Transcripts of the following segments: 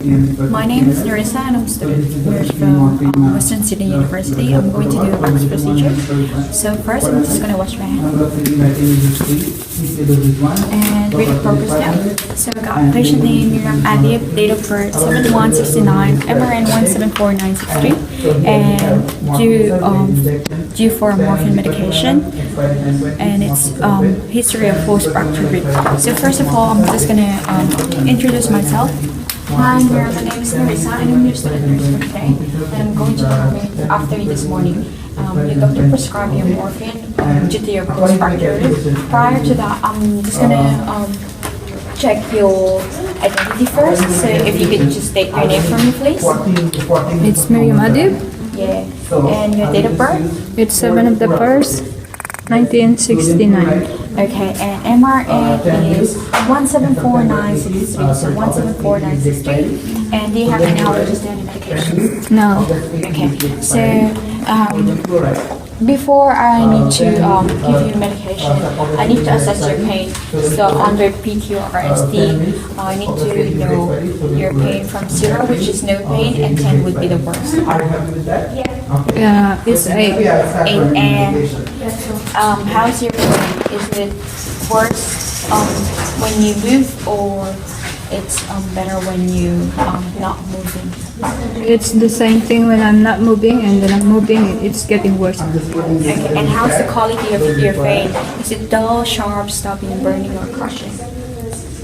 My name is Nerissa and I'm a student here from Western Sydney University. I'm going to do a box procedure. So first I'm just going to wash my hands and read the progress note. So I got patient name, Miriam Adib, date of birth 7169, MRN 174963, and due for morphine medication, and it's history of post-fracture rib. So first of all, I'm just going to introduce myself. Hi, my name is Nerissa and I'm your student nurse for today. And I'm going to comment after this morning. Your doctor prescribed you morphine due to your post-fracture rib. Prior to that, I'm just gonna check your identity first. So if you could just state your name for me, please. It's Miriam Adib. Yeah. And your date of birth? It's 7 of the 1st, 1969. Okay, and MRA is 174963, so 174963. And do you have any allergies to any medications? No. Okay, so before I need to give you medication, I need to assess your pain. So under PQRST, I need to know your pain from 0, which is no pain, and 10 would be the worst. It's 8. 8. And how's your pain? Is it worse when you move, or it's better when you not moving? It's the same thing when I'm not moving, and when I'm moving, it's getting worse. Okay, and how's the quality of your pain? Is it dull, sharp, stabbing, burning, or crushing?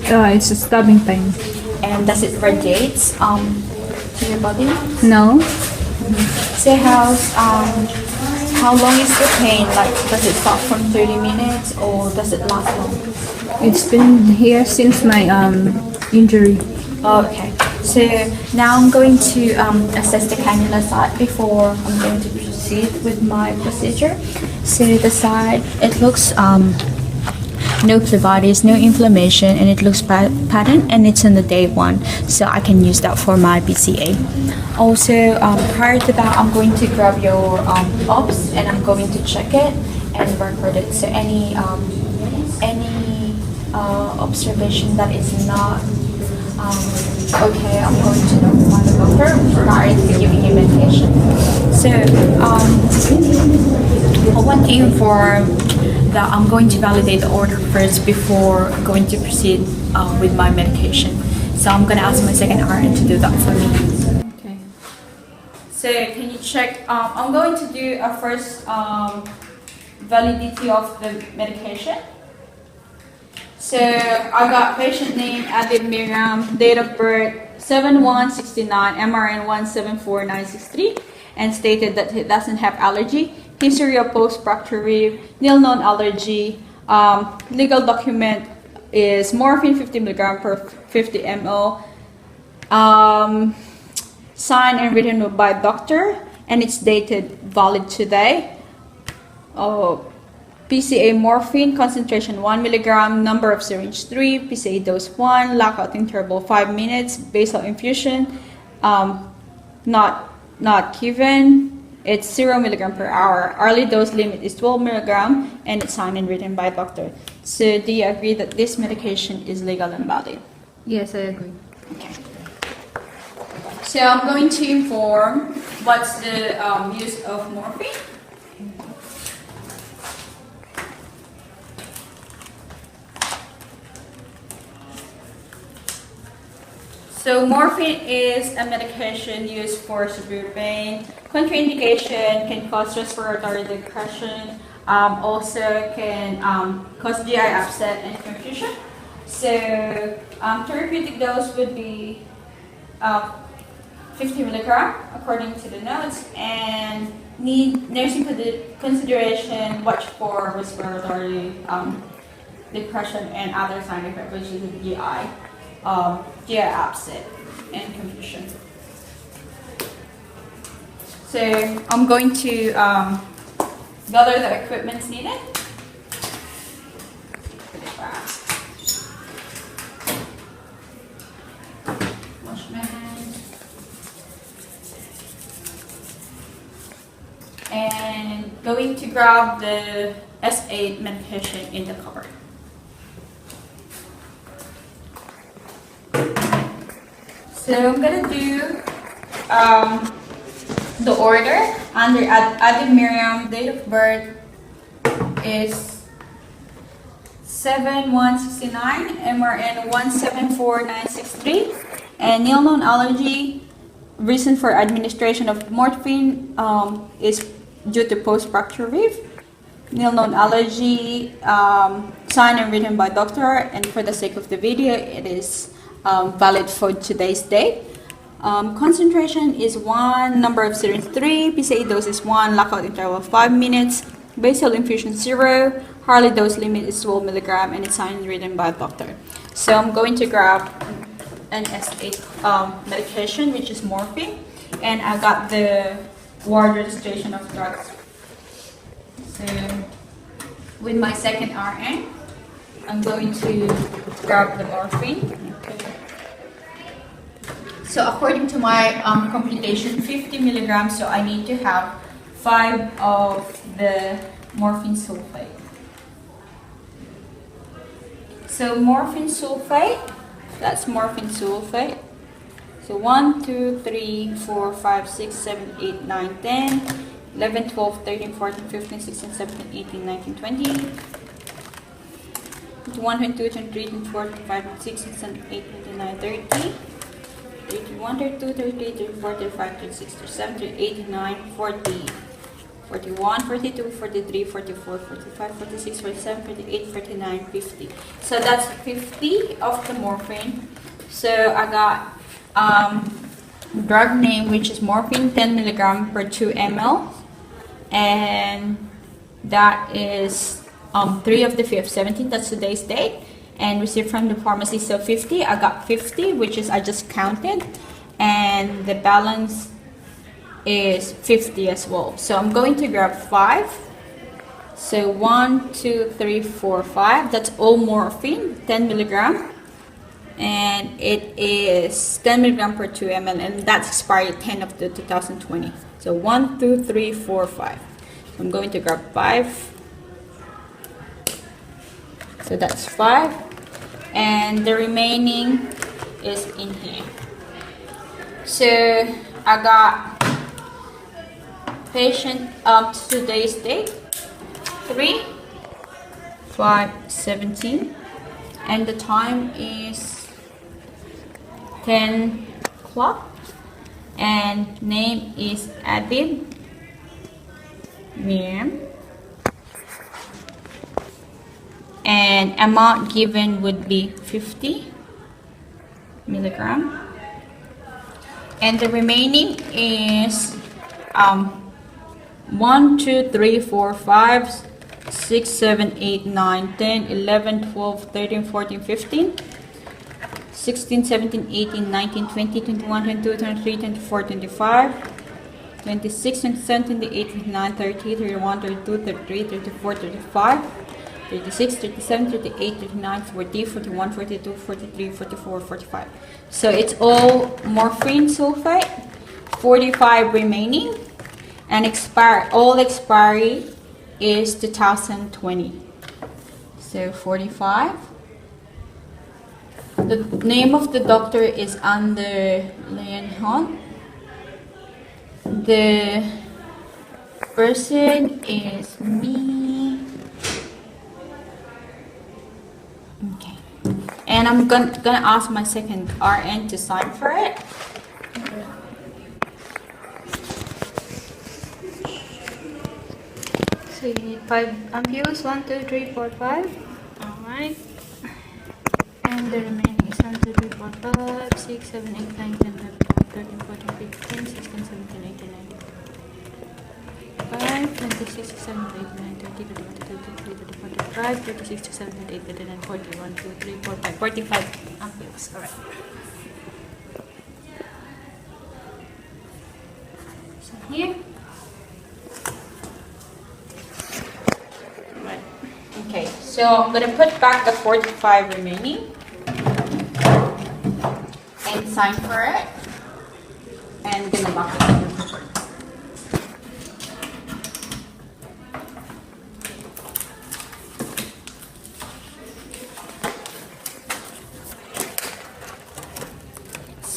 It's a stabbing pain. And does it radiate to your body? No. So how long is the pain? Like, does it start from 30 minutes or does it last long? It's been here since my injury. Okay, so now I'm going to assess the cannula side before I'm going to proceed with my procedure. So the side, it looks no phlebitis, no inflammation, and it looks patent, and it's on the day 1, so I can use that for my BCA. Also, prior to that, I'm going to grab your OBS and I'm going to check it and record it. So any observation that is not okay, I'm going to notify the doctor prior to giving you medication. So I want to inform that I'm going to validate the order first before going to proceed with my medication. So I'm going to ask my second RN to do that for me. Okay. So can you check? I'm going to do a first validity of the medication. So I got patient name Adib Miriam, date of birth 7169, MRN 174963, and stated that he doesn't have allergy. History of post-fracture rib, nil known allergy. Legal document is morphine 50 mg per 50 ml. Signed and written by doctor, and it's dated valid today. PCA morphine concentration 1 mg, number of syringe 3, PCA dose 1, lockout interval 5 minutes, basal infusion not given. It's 0 mg per hour. Hourly dose limit is 12 mg, and it's signed and written by doctor. So do you agree that this medication is legal and valid? Yes, I agree. Okay. So I'm going to inform what's the use of morphine. So morphine is a medication used for severe pain. Contraindication can cause respiratory depression, also can cause GI upset and confusion. So therapeutic dose would be 50 mg according to the notes, and need nursing consideration, watch for respiratory depression and other side effects, which is GI upset and confusion. So I'm going to gather the equipment needed. Wash my hands. And going to grab the S8 medication in the cupboard. So I'm gonna do the order under Adi Miriam. Date of birth is 7/1/69, MRN 174963, and nil known allergy. Reason for administration of morphine is due to post-fracture relief. Nil known allergy, signed and written by doctor, and for the sake of the video, it is valid for today's date. Concentration is 1, number of syringe 3, PCA dose is 1, lockout interval 5 minutes, basal infusion 0, Harley dose limit is 12 milligram, and it's signed and written by doctor. So I'm going to grab an S8 medication, which is morphine, and I got the ward registration of drugs. So with my second RN, I'm going to grab the morphine. Okay. So according to my computation, 50 milligrams, so I need to have 5 of the morphine sulfate. So morphine sulfate, that's morphine sulfate. So 1, 2, 3, 4, 5, 6, 7, 8, 9, 10, 11, 12, 13, 14, 15, 16, 17, 18, 19, 20, 21, 22, 23, 24, 25, 26, 27, 28, 29, 30, 31, 32, 33, 34, 35, 36, 37, 38, 39, 40, 41, 42, 43, 44, 45, 46, 47, 48, 49, 50. So that's 50 of the morphine. So I got drug name, which is morphine, 10 milligram per 2 ml, and that is 3 of the 5th, 17. That's today's date, and received from the pharmacy. So 50, I got 50, which is I just counted, and the balance is 50 as well. So I'm going to grab 5. So 1, 2, 3, 4, 5. That's all morphine, 10 milligram. And it is 10 milligram per 2 ml, and that's expired 10 of the 2020. So 1, 2, 3, 4, 5. I'm going to grab 5. So that's 5. And the remaining is in here. So I got patient today's date 3/5/17, and the time is 10 o'clock, and name is Adib Miriam, and amount given would be 50 milligram, and the remaining is 1, 2, 3, 4, 5, 6, 7, 8, 9, 10, 11, 12, 13, 14, 15, 16, 17, 18, 19, 20, 21, 22, 23, 24, 25, 26, 27, 28, 29, 30, 31, 32, 33, 34, 35, 36, 37, 38, 39, 40, 41, 42, 43, 44, 45. So it's all morphine sulfate, 45 remaining, and all expiry is 2020. So 45. The name of the doctor is under Leon Hunt. The person is me. Okay. And I'm gonna ask my second RN to sign for it. So you need 5 ampules, 1, 2, 3, 4, 5. Alright. And the remaining is 1, 2, 3, 4, 5, 6, 7, 8, 9, 10, 11, 12, 13, 14, 15, 16, 17, 18, 19, 5, 26, 27, 28, 29, 30, 31, 32, 33, 34, 35, 36, 37, 38, 39, 40, 1, 2, 3, 4, 5, 45 ampules. Alright. So here. Okay, so I'm gonna put back the 45 remaining and sign for it, and gonna lock it in the paper.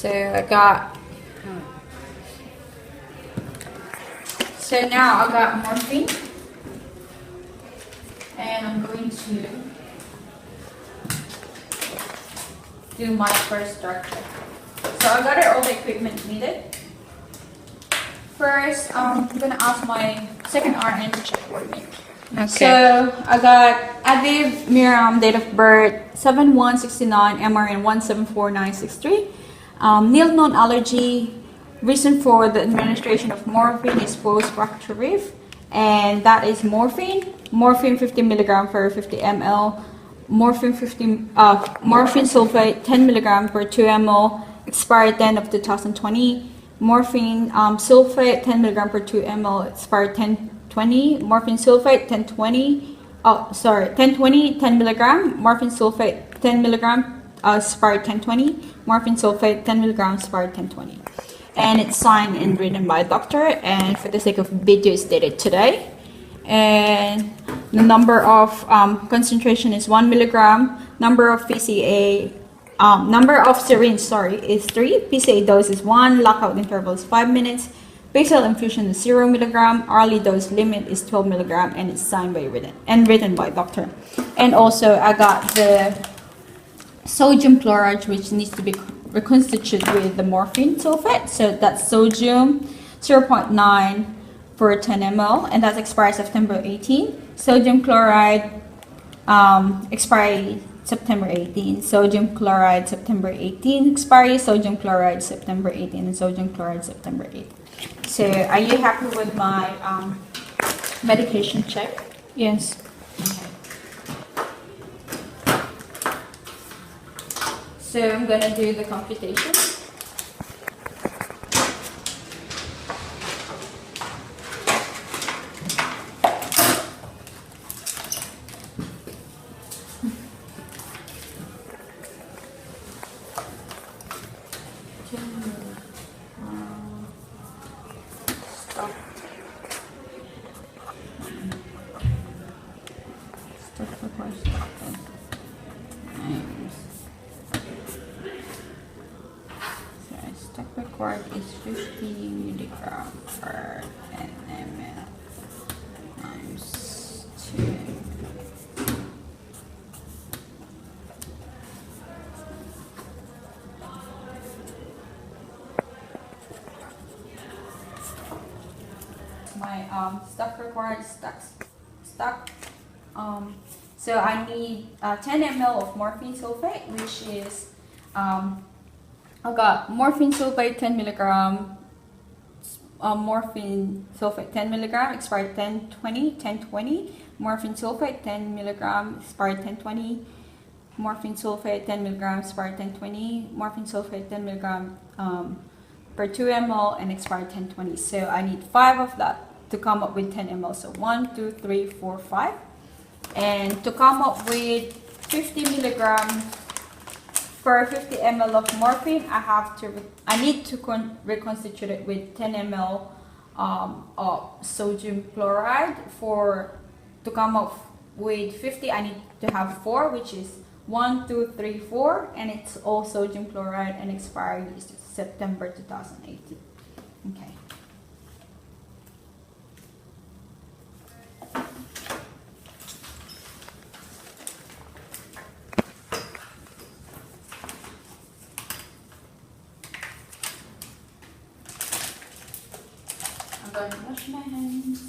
So I got. So now I got morphine, and I'm going to do my first drug check. So I got all the equipment needed. First, I'm gonna ask my second RN to check for me. Okay. So I got Adib Miriam, date of birth 7/1/69, MRN 174963. Nil known allergy. Reason for the administration of morphine is post-fracture reef, and that is morphine. Morphine 50 milligram per 50 ml. Morphine sulfate 10 milligram per 2 ml. Expired 10 of 2020. Morphine sulfate 10 milligram per 2 ml. Expired 10/20. Morphine sulfate 1020 10 milligram. Morphine sulfate 10 milligram. Expired 10/20. Morphine sulfate 10 milligram. Expired 10/20. And it's signed and written by a doctor, and for the sake of video is dated today. And the number of concentration is 1 milligram. Number of PCA, number of syringe, is 3. PCA dose is 1. Lockout interval is 5 minutes. Basal infusion is 0 milligram. Hourly dose limit is 12 milligram, and it's signed by written by doctor. And also I got the sodium chloride, which needs to be reconstituted with the morphine sulfate. So that's sodium 0.9 per 10 ml, and that expires September 18. Sodium chloride expiry September 18. Sodium chloride September 18 expiry. Sodium chloride September 18 and sodium chloride September 8. So are you happy with my medication check? Yes. Okay. So I'm gonna do the computation. Stock required is 50 milligram per ml times 2. My stock required stock. So I need 10 ml of morphine sulfate, which is I got morphine sulfate 10 milligram, morphine sulfate 10 milligram, expired 10/20. Morphine sulfate 10 milligram, expired 10/20. Morphine sulfate 10 milligram, expired 10/20. Morphine sulfate 10 milligram per 2 ml and expired 10/20. So I need 5 of that to come up with 10 ml. So 1, 2, 3, 4, 5. And to come up with 50 milligrams per 50 ml of morphine, I need to reconstitute it with 10 ml of sodium chloride. To come up with 50, I need to have 4, which is 1, 2, 3, 4, and it's all sodium chloride, and expiry is September 2018. Okay. I'm going to wash my hands.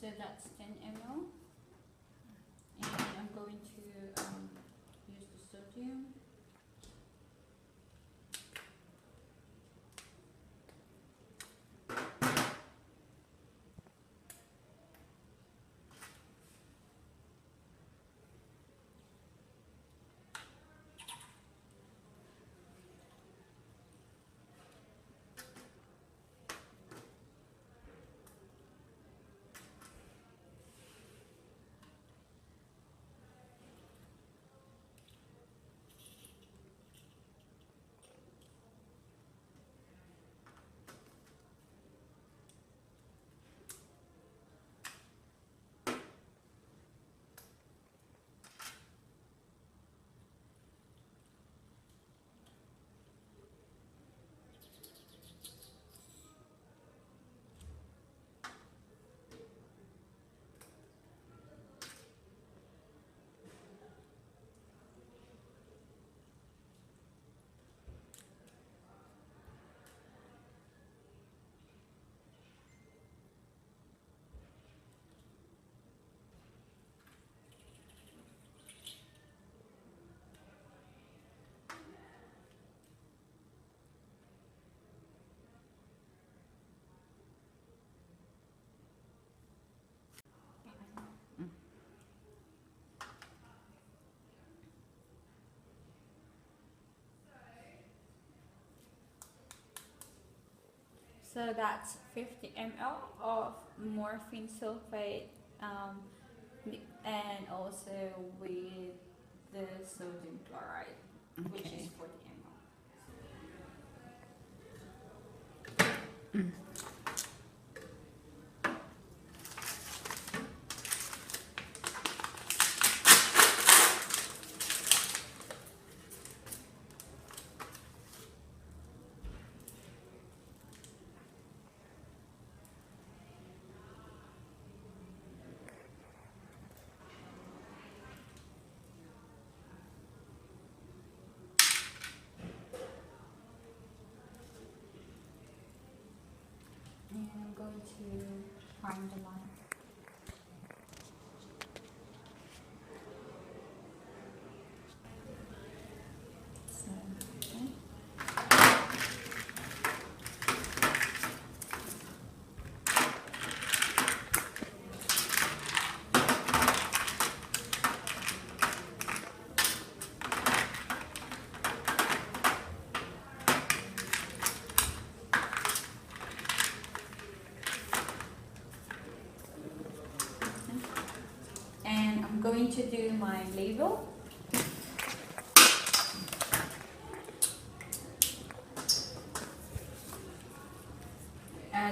So that's 10 ml. And I'm going to use the sodium. So that's 50 ml of morphine sulfate and also with the sodium chloride, which is 40 ml. And I'm going to prime the line. So, okay. And I'm going to do my label.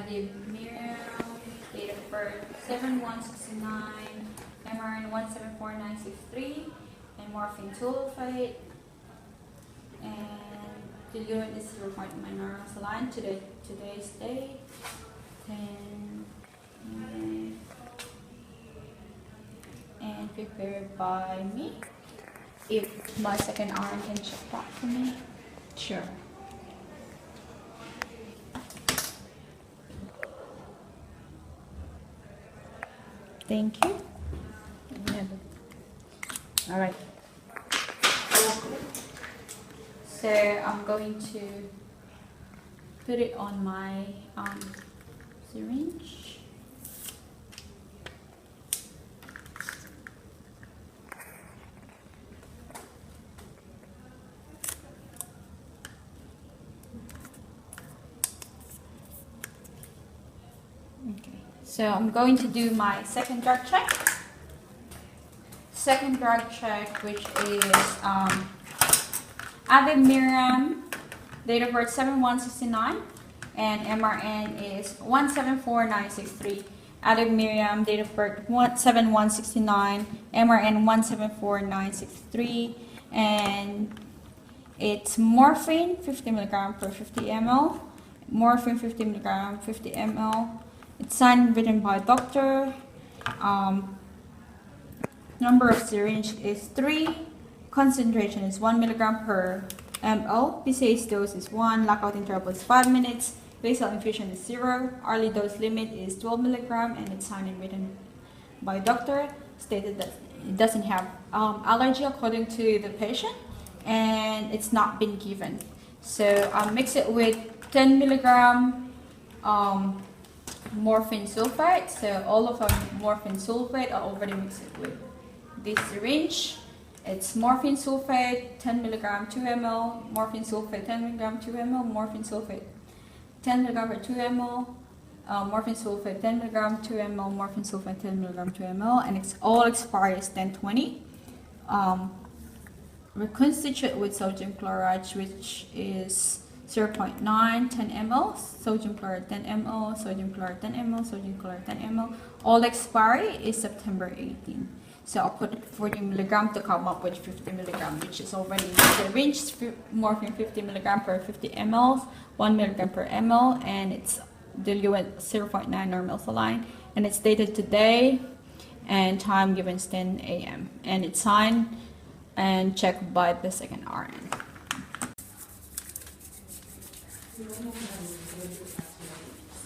The Miriam, date of birth 7/1/69, MRN 174,963, and morphine sulfate. And to do it, this is recording my normal saline. Today's date 10 and prepared by me. If my second RN can check that for me. Sure. Thank you. All right. So I'm going to put it on my syringe. Okay. So I'm going to do my second drug check. Second drug check, which is Adib Miriam, date of birth 7/1/69, and MRN is 174,963. Adib Miriam, date of birth 7/1/69, MRN 174,963, and it's morphine 50 mg per 50 ml. Morphine 50 mg 50 ml. It's signed written by doctor. Number of syringe is 3. Concentration is 1 mg per ml. PCH dose is 1. Lockout interval is 5 minutes. basal infusion is 0, hourly dose limit is 12 milligram, and it's signed and written by doctor, stated that it doesn't have allergy according to the patient, and it's not been given. So mix it with 10 milligram morphine sulfate. So all of our morphine sulfate, I already mixed it with this syringe. It's morphine sulfate 10 milligram 2 ml, morphine sulfate 10 milligram 2 ml, morphine sulfate 10 milligram per 2 ml, morphine sulfate 10 milligram 2 ml, morphine sulfate 10 milligram 2 ml, and it's all expires 10/20. Reconstitute with sodium chloride, which is 0.9, 10 ml, sodium chloride 10 ml, sodium chloride 10 ml, sodium chloride 10 ml. All expiry is September 18. So I'll put 40 milligram to come up with 50 milligram, which is already in the syringe. Morphine 50 milligram per 50 ml, 1 milligram per ml, and it's diluent 0.9 normal saline, and it's dated today, and time given is 10 a.m. and it's signed and checked by the second RN.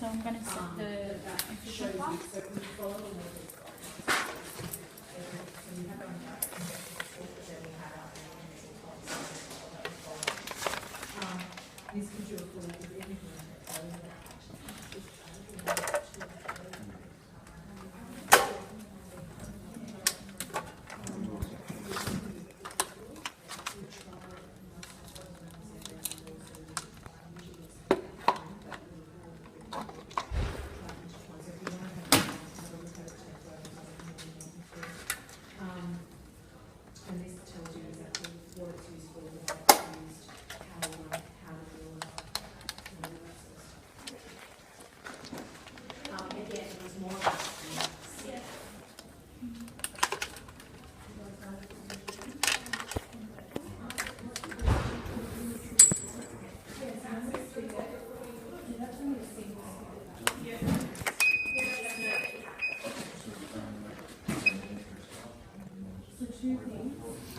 So I'm gonna set the infusion box. And this tells you exactly what it's used for, what it's used, how to do it. Again, it was more about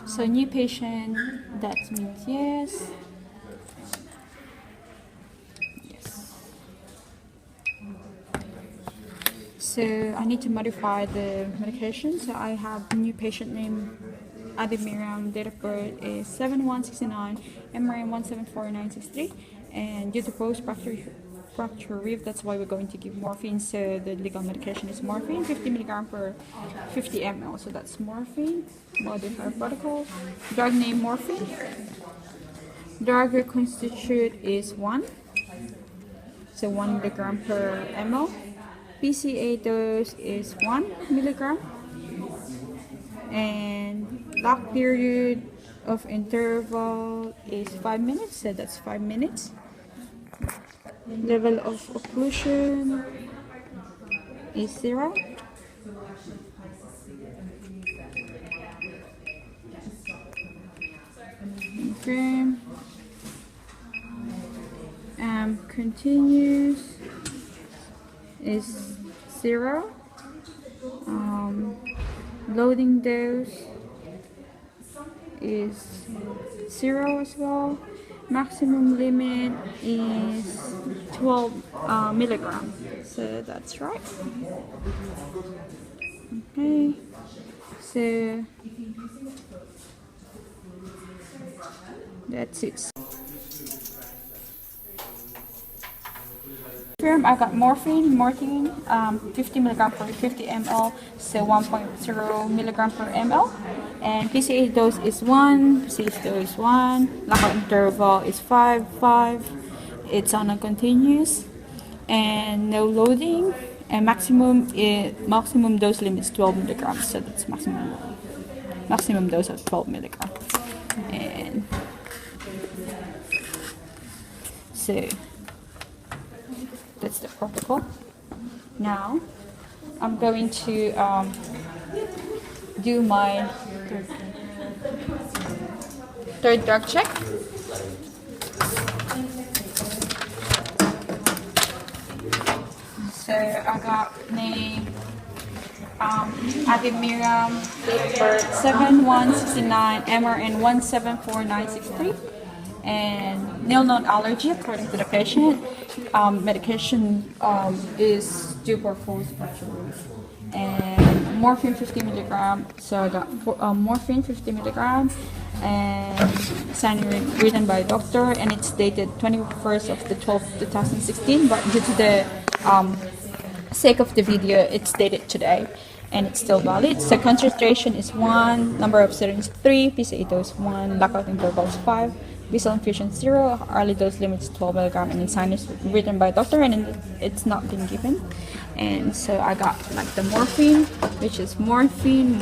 So new patient, that means yes. Yes. So I need to modify the medication. So I have new patient name, Adi Miriam, date of birth is 7/1/69, MRN 174,963, and due to post-fracture rib, that's why we're going to give morphine. So the legal medication is morphine, 50 milligram per 50 ml. So that's morphine. Modified protocol. Drug name morphine. Drug reconstitute is 1. So 1 milligram per ml. PCA dose is 1 milligram. And lock period of interval is 5 minutes. So that's 5 minutes. Level of occlusion is 0. Okay. Continuous is 0. Loading dose is 0 as well. Maximum limit is 12 milligram. So that's right. Okay. So that's it. I got morphine, 50 milligram per 50 ml, so 1.0 milligram per ml. And PCA dose is 1, PCA dose is 1, lockout interval is 5. It's on a continuous, and no loading, and maximum dose limit is 12 milligrams, so that's maximum dose of 12 milligrams. And so that's the protocol. Now I'm going to do my third drug check. So I got name Adi Miriam, date of birth 7/1/69, MRN 174,963, and nil known allergy according to the patient. Medication is due for full spectrum. And morphine 50 milligram. So I got morphine 50 milligram and signed written by doctor, and it's dated 21st of the 12th 2016. But due to the sake of the video, it's dated today, and it's still valid. So concentration is 1, number of syringes 3, PCA dose 1, lockout intervals 5. Basal infusion 0, hourly dose limits 12 milligram, and sign is written by doctor, and it's not been given. And so I got like the morphine, which is morphine, and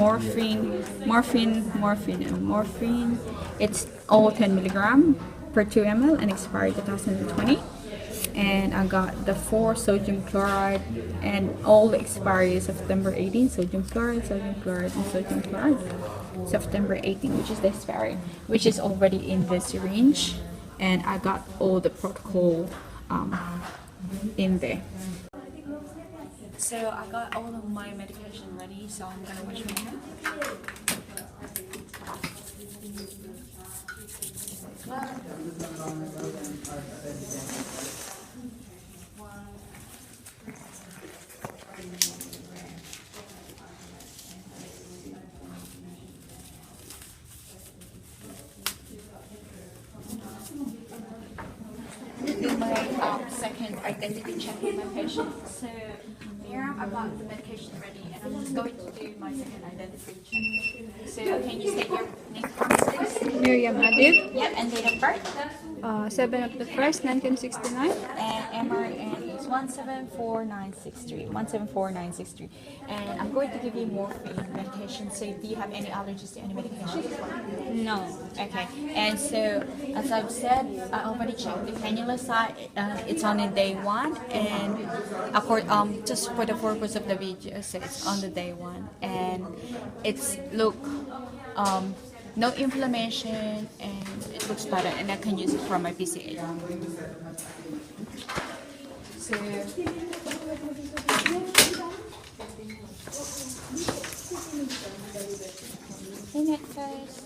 morphine. It's all 10 milligram per 2 ml and expired 2020. And I got the 4 sodium chloride, and all the expiry is September 18. Sodium chloride, and sodium chloride. September 18, which is the expiry, which is already in the syringe, and I got all the protocol in there. So I got all of my medication ready, so I'm gonna wash my hands. Do my second identity check with my patient. So Miriam, I got the medication ready, and I'm just going to do my second identity check. So can you state your name for me, please? Miriam Adib, Yep, and date of birth. 7 of the 1st, 1969. And MRN is 174963. 174963. And I'm going to give you morphine medication. So do you have any allergies to any medication? No. Okay. And so as I've said, I already checked the cannula side. It's on the day 1, and just for the purpose of the video, so it's on the day 1, and it's no inflammation, and it looks better, and I can use it for my PCA. So clean it first.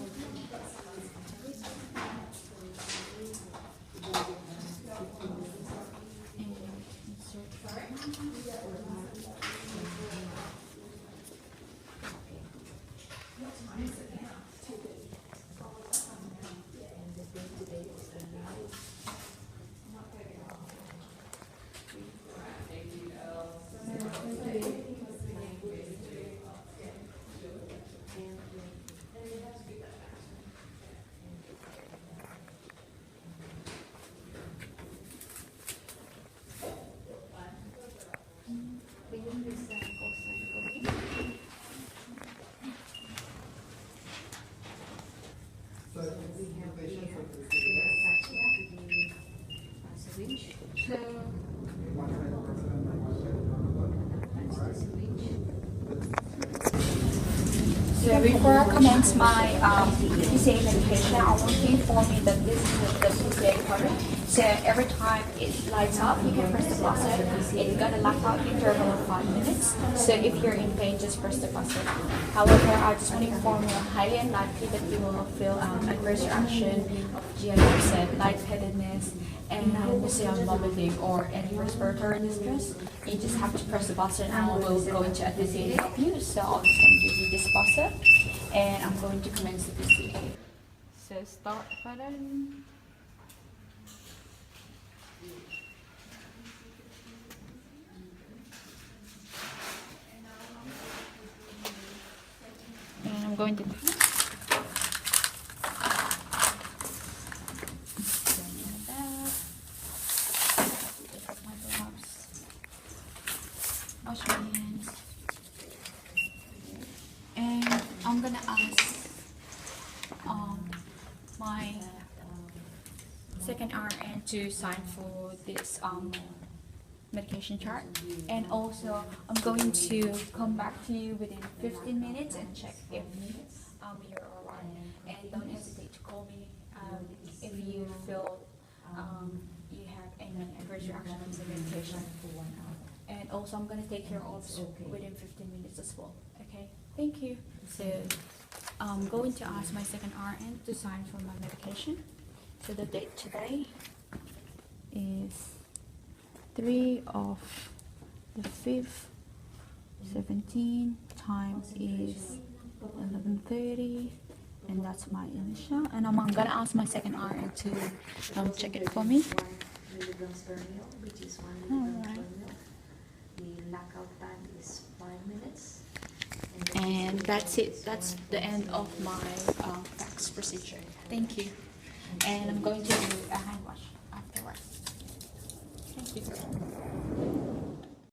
So before I commence my PCA medication, I want to inform you that this is the PCA product. So every time it lights up, you can press the buzzer. It's gonna lock out interval of 5 minutes. So if you're in pain, just press the buzzer. However, I just want to inform you, highly unlikely that you will feel adverse reaction of GI upset, lightheadedness, and nausea, vomiting, or any respiratory distress. You just have to press the buzzer, and I will go into a PCA to help you. So I'll just going to give you this buzzer, and I'm going to commence the PCA. So start button. And I'm going to wash my hands, and I'm gonna ask my second RN to sign for this medication chart, and also I'm going to come back to you within 15 minutes and check if you're alright, and don't hesitate to call me if you feel you have any adverse reaction to the medication. And also I'm going to take care of within 15 minutes as well. Okay, thank you. So I'm going to ask my second RN to sign for my medication, So the date today is 3 of the 5th, 17. Time is 11:30, and that's my initial. And I'm gonna ask my second RN to check it for me. 1 milligrams per ml, which is 1 milligram per ml. The lockout time is 5 minutes. And that's it. That's the end of my fax procedure. Thank you. And I'm going to do a hand wash afterwards. Thank you.